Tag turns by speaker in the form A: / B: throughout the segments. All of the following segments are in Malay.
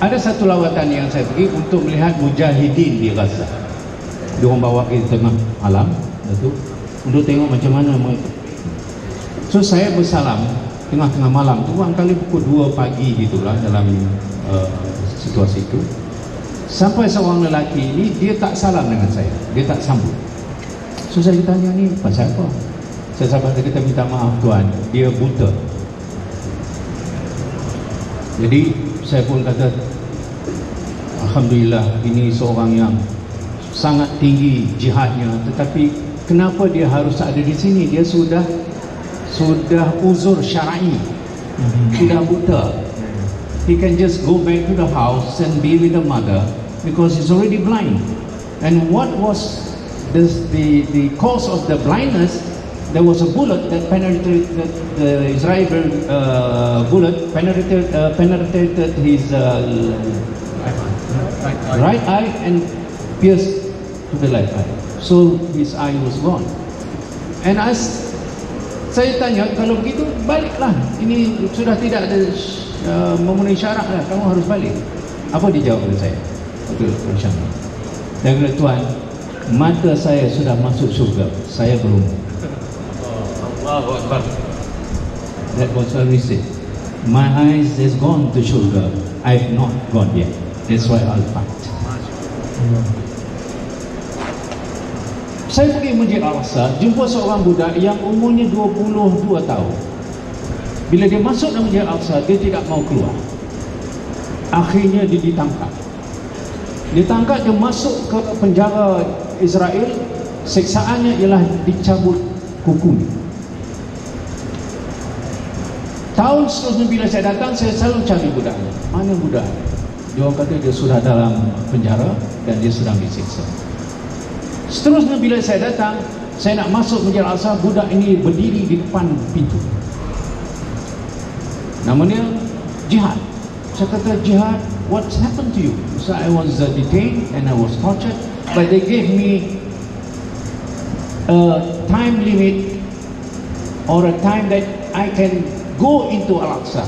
A: Ada satu lawatan yang saya pergi untuk melihat mujahidin di Gaza. Dia orang bawa ke tengah alam itu untuk tengok macam mana mereka. So saya bersalam tengah-tengah malam tu, kali pukul 2 pagi gitulah dalam situasi itu. Sampai seorang lelaki ini dia tak salam dengan saya, dia tak sambut. So saya tanya, ni pasal apa? Saya sahabat dia kata, minta maaf tuan, dia buta. Jadi saya pun kata, alhamdulillah, ini seorang yang sangat tinggi jihadnya, tetapi kenapa dia harus ada di sini? Dia sudah uzur syar'i, sudah buta. He can just go back to the house and be with the mother because he's already blind. And what was the cause of the blindness? There was a bullet that penetrated the Israeli bullet penetrated his right eye and pierced to the left eye. So his eye was gone. And as saya tanya, kalau begitu baliklah. Ini sudah tidak ada memenuhi syarat lah, kamu harus balik. Apa dia jawab kepada saya? Betul, bersama. Dia kata, tuan, mata saya sudah masuk surga, saya belum. Allahu Akbar. That was what he said. My eyes has gone to surga, I've not gone yet. That's why I'll fight. Saya pergi Masjid Al-Aqsa, jumpa seorang budak yang umurnya 22 tahun. Bila dia masuk dalam Masjid Al-Aqsa, dia tidak mau keluar. Akhirnya dia ditangkap. Ditangkap, dia masuk ke penjara Israel. Siksaannya ialah dicabut kukunya. Tahun seterusnya bila saya datang, saya selalu cari budaknya. Mana budak? Dia orang kata dia sudah dalam penjara dan dia sedang disiksa. Seterusnya bila saya datang, saya nak masuk Masjid Al-Aqsa, budak ini berdiri di depan pintu. Namanya Jihad. Saya kata, Jihad, what's happened to you? So I was detained and I was tortured, but they gave me a time limit or a time that I can go into Al-Aqsa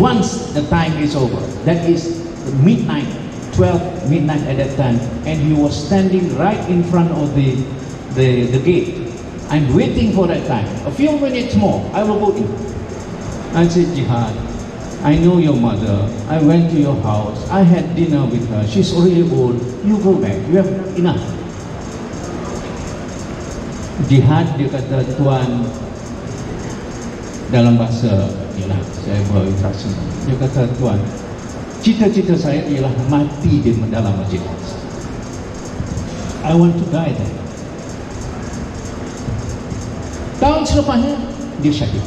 A: once the time is over. That is midnight, 12 midnight at that time, and he was standing right in front of the gate. I'm waiting for that time. A few minutes more, I will go in. I said, Jihad, I know your mother. I went to your house. I had dinner with her. She's already old. You go back. You have enough. Jihad, dia kata, tuan, dalam bahasa inilah saya berinteraksi. Dia kata, tuan, cita-cita saya ialah mati di dalam Masjid Al-Aqsa. I want to die there. Tahun selepasnya dia syahid.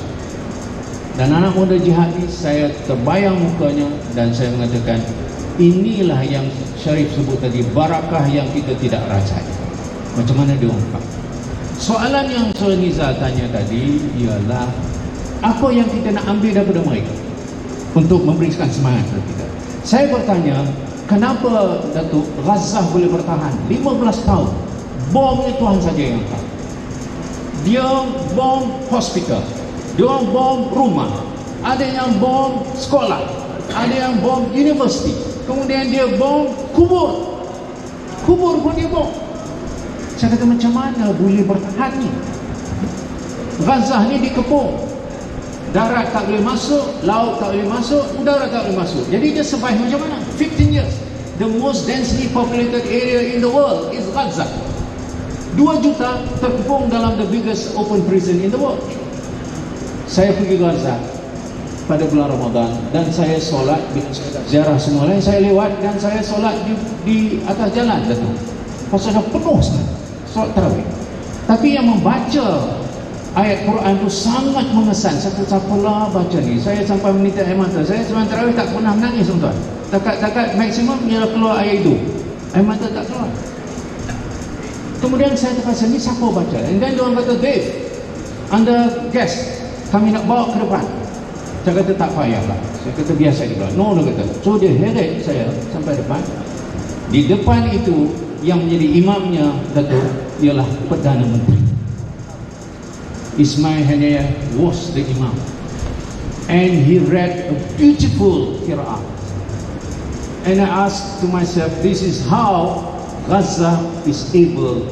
A: Dan anak muda jihad ini, saya terbayang mukanya dan saya mengatakan, inilah yang Syarif sebut tadi, barakah yang kita tidak rasai. Macam mana dia ungkap? Soalan yang Saudara Nizar tanya tadi ialah, apa yang kita nak ambil daripada mereka untuk memberikan semangat kepada kita? Saya bertanya, kenapa Datuk Gaza boleh bertahan 15 tahun? Bomnya Tuhan saja yang tahu. Dia bom hospital, dia bom rumah, ada yang bom sekolah, ada yang bom universiti, kemudian dia bom kubur pun dia bom. Saya kata, macam mana boleh bertahan ni? Gaza ni dikepung, darat tak boleh masuk, laut tak boleh masuk, udara tak boleh masuk. Jadi dia survive macam mana? 15 years. The most densely populated area in the world is Gaza. 2 juta terkepung dalam the biggest open prison in the world. Saya pergi Gaza pada bulan Ramadan dan saya solat, ziarah semua lain, saya lewat dan saya solat di atas jalan tu. Pasal dah penuh sangat solat tarawih. Tapi yang membaca ayat Quran tu sangat mengesan. Siapa-siapalah baca ni. Saya sampai menitik air mata. Saya sebelum tarawih tak pernah menangis, tuan-tuan. Takat maksimum ialah keluar air hidung. Air mata tak keluar. Kemudian saya terpaksa, ni siapa baca? And then diorang kata, Dave, anda guest, kami nak bawa ke depan. Saya kata, tak payahlah. Saya kata, biasa juga. No, dia kata. So dia heret saya sampai depan. Di depan itu, yang menjadi imamnya, Datuk, ialah Perdana Menteri. Ismail Haniyeh was the imam. And he read a beautiful qira'ah. and I asked to myself, this is how Gaza is able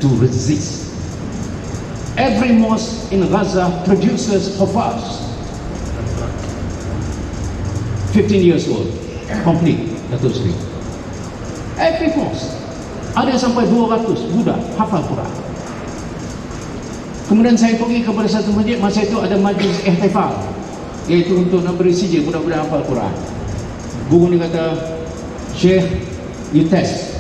A: to resist. Every mosque in Gaza produces Hufaz, 15 years old, complete, Datuk Seri. Every mosque. Ada sampai 200 budak hafal Quran. Kemudian saya pergi kepada satu masjid, masa itu ada majlis ihtifal, iaitu untuk nak beri sijil budak-budak hafal Quran. Guru ni kata, Syekh, you test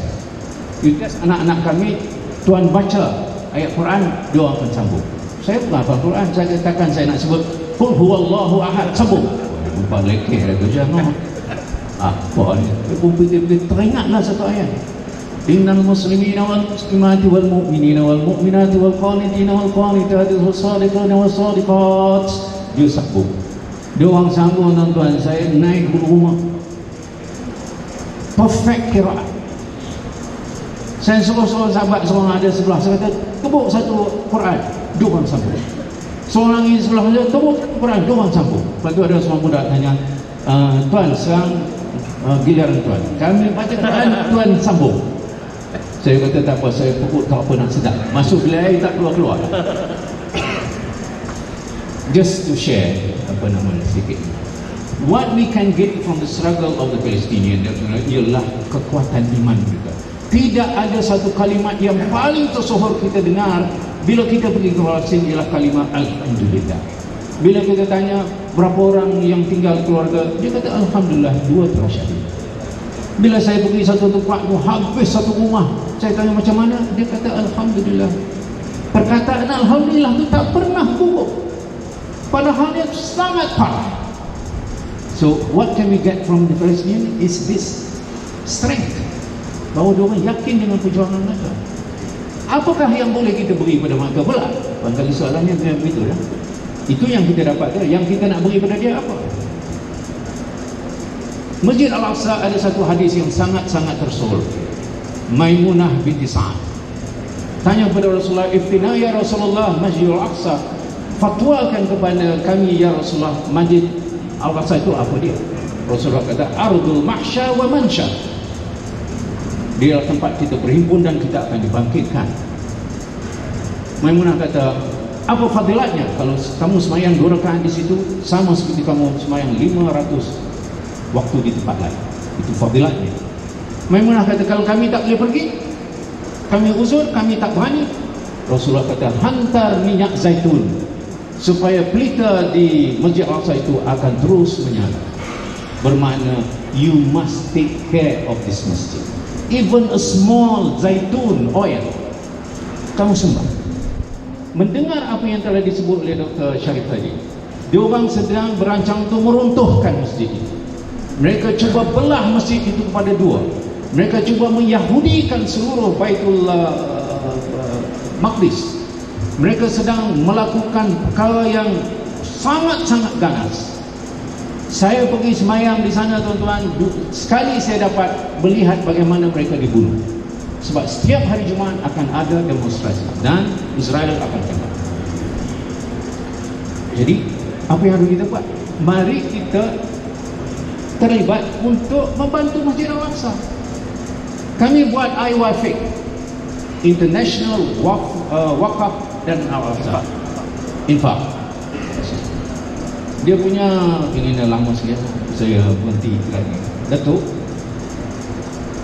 A: anak-anak kami, tuan baca ayat Quran, dia orang akan sambung. Saya pun hafal Quran, saya katakan saya nak sebut Qul huwallahu ahad, sambung. Lupa lekeh dah jangan. Apa ni? Pun betul-betul teringatlah satu ayat. Innal muslimina wal muslimati wal mu'minina wal mu'minati wal qanitina wal qanitati wal sadiqina wal sadiqat. Dia sambung. Dia orang sambung, tuan-tuan, saya naik ke rumah. Perfect qiraat. Saya suruh sahabat seorang ada sebelah, saya kata, tebuk satu Quran, dia orang sambung. Seorang lagi sebelah saya, tebuk satu Quran, dia orang sambung. Lepas tu ada seorang budak tanya, tuan, sekarang giliran tuan, kami baca Quran, tuan sambung. Saya kata tak apa, saya pukul tak apa nak sedap, masuk bilik air tak keluar-keluar. Just to share sedikit, what we can get from the struggle of the Palestinian ialah kekuatan iman mereka. Tidak ada satu kalimat yang paling tersohor kita dengar bila kita pergi ke Palestin ialah kalimat Alhamdulillah. Bila kita tanya berapa orang yang tinggal keluarga, dia kata Alhamdulillah, 2 telah syahid. Bila saya pergi satu tempat tu, habis satu rumah, saya tanya macam mana, dia kata Alhamdulillah. Perkataan Alhamdulillah tu tak pernah buruk, padahal dia sangat parah. So what can we get from the Palestinian is this strength, bahawa diorang yakin dengan perjuangan mereka. Apakah yang boleh kita beri pada mereka pula? Barangkali soalannya begitu dah. Itu yang kita dapat tu. Yang kita nak beri pada dia apa? Masjid Al-Aqsa ada satu hadis yang sangat-sangat tersohor. Maimunah binti Sa'ad tanya kepada Rasulullah, iftina ya Rasulullah Masjid Al-Aqsa, fatwakan kepada kami ya Rasulullah, Masjid Al-Aqsa itu apa dia? Rasulullah kata, ardul mahsya wa mansya, dia tempat kita berhimpun dan kita akan dibangkitkan. Maimunah kata, apa fadilatnya? Kalau kamu semayang 2 rakaat di situ, sama seperti kamu semayang 500 waktu di tempat lain. Itu fadilatnya. Maimunah kata, kalau kami tak boleh pergi, kami uzur, kami tak berani, Rasulullah kata, hantar minyak zaitun supaya pelita di Masjid Al-Aqsa itu akan terus menyala. Bermakna, you must take care of this masjid. Even a small zaitun oil, kamu sembah. Mendengar apa yang telah disebut oleh Dr. Sharif tadi, diorang sedang berancang untuk meruntuhkan masjid itu. Mereka cuba belah masjid itu kepada 2. Mereka cuba menyahudikan seluruh Baitul Maqdis. Mereka sedang melakukan perkara yang sangat-sangat ganas. Saya pergi semayang di sana, tuan-tuan, sekali saya dapat melihat bagaimana mereka dibunuh. Sebab setiap hari Jumaat akan ada demonstrasi dan Israel akan tembak. Jadi, apa yang harus kita buat? Mari kita terlibat untuk membantu Masjid Al-Aqsa. Kami buat IWAFIC, International Waqaf dan Al-Aqsa Infaq. Dia punya, ini lama sekali saya berhenti lagi. Datuk,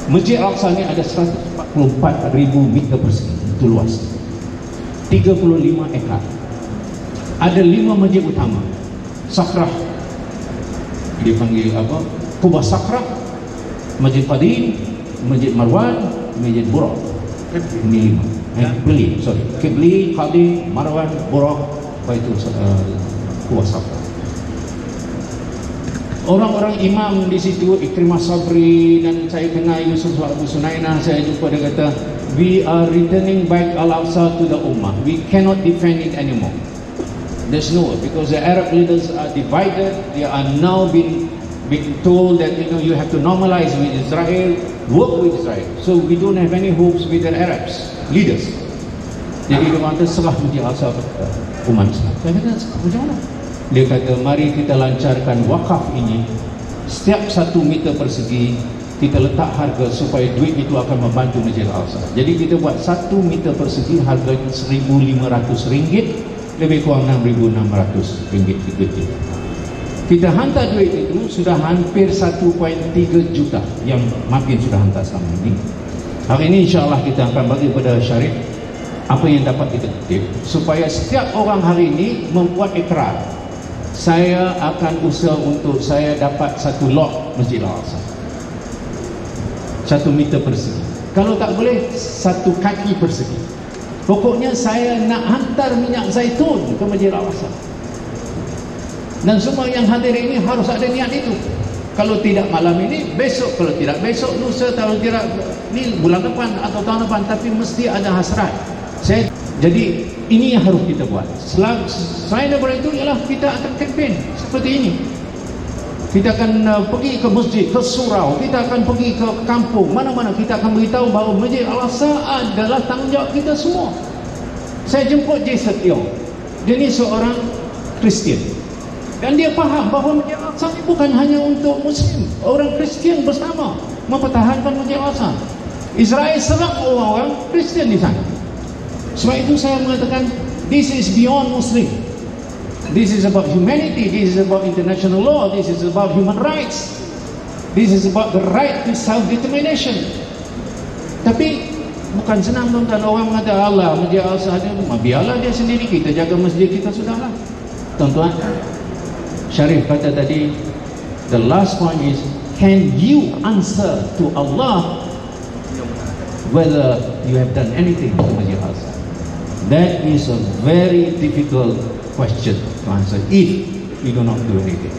A: Masjid Al-Aqsa ni ada 144,000 meter persegi, itu luas, 35 ekar. Ada 5 masjid utama. Sakrah, dia panggil apa? Kubah Sakrah, Masjid Qadim, Masjid Marwan, Masjid Buraq. Ini 5. Qibli, Qadim, Marwan, Buraq, itu Kubah Sakrah. Orang-orang imam di situ, Ikrimah Sabri, dan saya kenal Yusuf Abu Sunainah, saya jumpa, dia kata, we are returning back Al-Aqsa to the Ummah. We cannot defend it anymore. There's no way, because the Arab leaders are divided. They are now being told that you have to normalize with Israel, work with Israel. So we don't have any hopes with the Arabs leaders. Jadi dia kata serah Masjid Al-Aqsa umat Islam. Saya kata macam mana? Dia kata, mari kita lancarkan wakaf ini. Setiap 1 meter persegi kita letak harga supaya duit itu akan membantu Masjid Al-Aqsa. Jadi kita buat 1 meter persegi harganya RM1,500, lebih kurang RM6,600 kita. Kita hantar duit itu sudah hampir 1.3 juta yang makin sudah hantar selama ini. Hari ini insyaAllah kita akan bagi kepada Syarif apa yang dapat kita kutip, supaya setiap orang hari ini membuat ikrar, saya akan usaha untuk saya dapat 1 lot Masjid Al-Aqsa, 1 meter persegi. Kalau tak boleh 1 kaki persegi. Pokoknya saya nak hantar minyak zaitun ke Masjid Al-Aqsa. Dan semua yang hadir ini harus ada niat itu. Kalau tidak malam ini, besok. Kalau tidak besok, lusa. Kalau tidak ni bulan depan atau tahun depan. Tapi mesti ada hasrat. Jadi ini yang harus kita buat. Selain daripada itu ialah kita akan kempen seperti ini. Kita akan pergi ke masjid, ke surau, kita akan pergi ke kampung, mana-mana kita akan beritahu bahawa Masjid Al-Aqsa adalah tanggungjawab kita semua. Saya jemput J. Setio. Dia ni seorang Kristian. Dan dia faham bahawa Masjid Al-Aqsa ini bukan hanya untuk Muslim. Orang Kristian bersama mempertahankan Masjid Al-Aqsa. Israel serang orang-orang Kristian di sana. Sebab itu saya mengatakan, this is beyond Muslim. This is about humanity. This is about international law. This is about human rights. This is about the right to self-determination. Tapi bukan senang tuan-tuan. Orang mengatakan Allah, Masjid Al-Aqsa ada, biarlah dia sendiri, kita jaga masjid kita sudahlah. Tuan-tuan, Syarif kata tadi, the last point is, can you answer to Allah whether you have done anything to Masjid Al-Aqsa? That is a very difficult question to answer if we do not do anything.